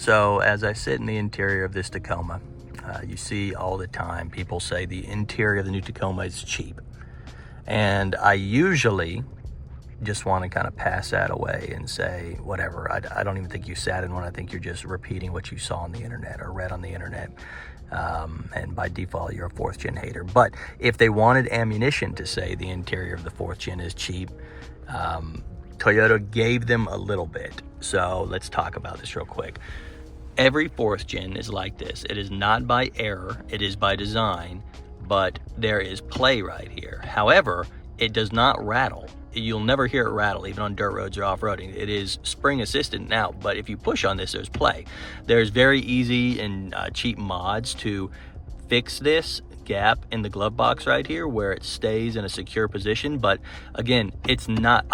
So as I sit in the interior of this Tacoma, you see all the time people say the interior of the new Tacoma is cheap. And I usually just want to kind of pass that away and say, whatever, I don't even think you sat in one. I think you're just repeating what you saw on the internet or read on the internet. And by default, you're a fourth gen hater. But if they wanted ammunition to say the interior of the fourth gen is cheap, Toyota gave them a little bit. So let's talk about this real quick. Every fourth gen is like this. It is not by error, it is by design, but there is play right here. However, it does not rattle. You'll never hear it rattle, even on dirt roads or off-roading. It is spring assisted now, but if you push on this, there's play. There's very easy and cheap mods to fix this gap in the glove box right here where it stays in a secure position. But again, it's not,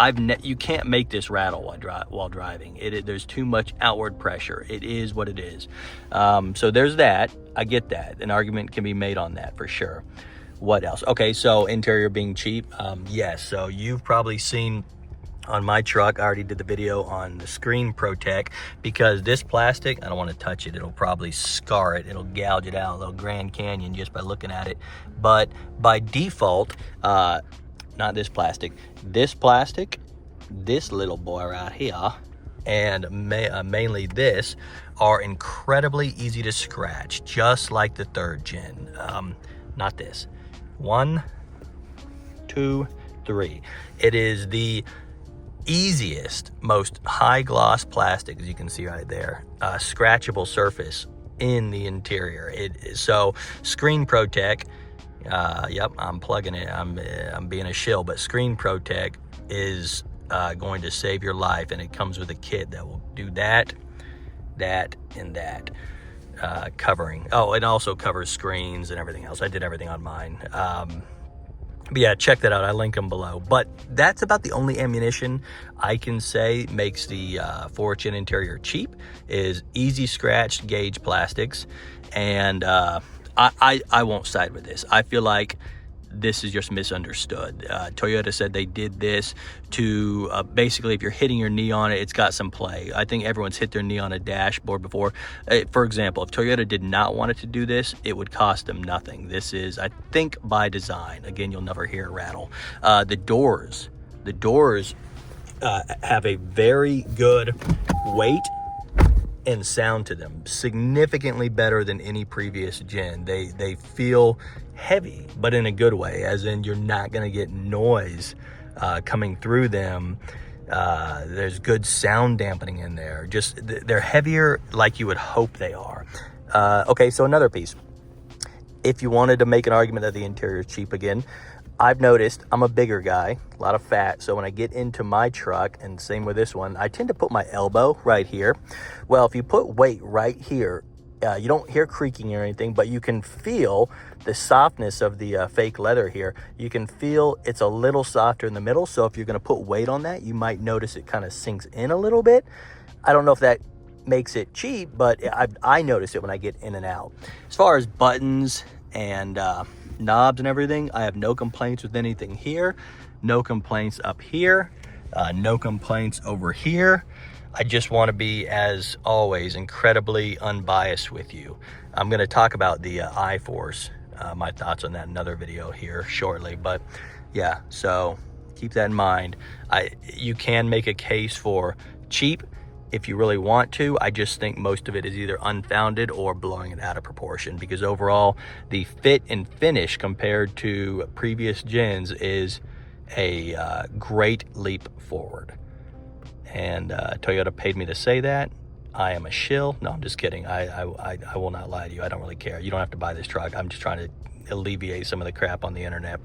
you can't make this rattle while driving. There's too much outward pressure. It is what it is. So there's that. I get that. An argument can be made on that for sure. What else? Okay, so interior being cheap. Yes, so you've probably seen on my truck, I already did the video on the screen protect, because this plastic, I don't want to touch it. It'll probably scar it. It'll gouge it out, a little Grand Canyon just by looking at it. But by default, not this plastic, this little boy right here, and mainly this, are incredibly easy to scratch, just like the third gen. Not this. 1, 2, 3. It is the easiest, most high gloss plastic, as you can see right there, scratchable surface in the interior. So Screen Protect, yep, I'm plugging it. I'm being a shill, but Screen Protect is going to save your life, and it comes with a kit that will do that, and that. Covering. Oh, it also covers screens and everything else. I did everything on mine. But yeah, check that out. I link them below. But that's about the only ammunition I can say makes the 4-gen interior cheap, is easy scratch gauge plastics. And I won't side with this. I feel like this is just misunderstood. Toyota said they did this to basically, if you're hitting your knee on it, it's got some play. I think everyone's hit their knee on a dashboard before. For example, if Toyota did not want it to do this, it would cost them nothing. This is, I think, by design. Again, you'll never hear it rattle. The doors have a very good weight and sound to them, significantly better than any previous gen. They feel heavy, but in a good way, as in you're not going to get noise coming through them. There's good sound dampening in there. Just they're heavier like you would hope they are. Okay, so another piece. If you wanted to make an argument that the interior is cheap again, I've noticed I'm a bigger guy, a lot of fat. So when I get into my truck, and same with this one, I tend to put my elbow right here. Well, if you put weight right here, you don't hear creaking or anything, but you can feel the softness of the fake leather here. You can feel it's a little softer in the middle. So if you're going to put weight on that, you might notice it kind of sinks in a little bit. I don't know if that makes it cheap, but I notice it when I get in and out. As far as buttons and knobs and everything, I have no complaints with anything here. No complaints up here. No complaints over here. I just want to be, as always, incredibly unbiased with you. I'm going to talk about the I-Force, my thoughts on that in another video here shortly. But yeah, so keep that in mind. You can make a case for cheap if you really want to. I just think most of it is either unfounded or blowing it out of proportion, because overall the fit and finish compared to previous gens is a great leap forward. And Toyota paid me to say that. I am a shill. No, I'm just kidding. I will not lie to you. I don't really care. You don't have to buy this truck. I'm just trying to alleviate some of the crap on the internet.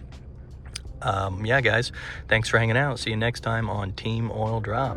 Yeah, guys, thanks for hanging out. See you next time on Team Oil Drop.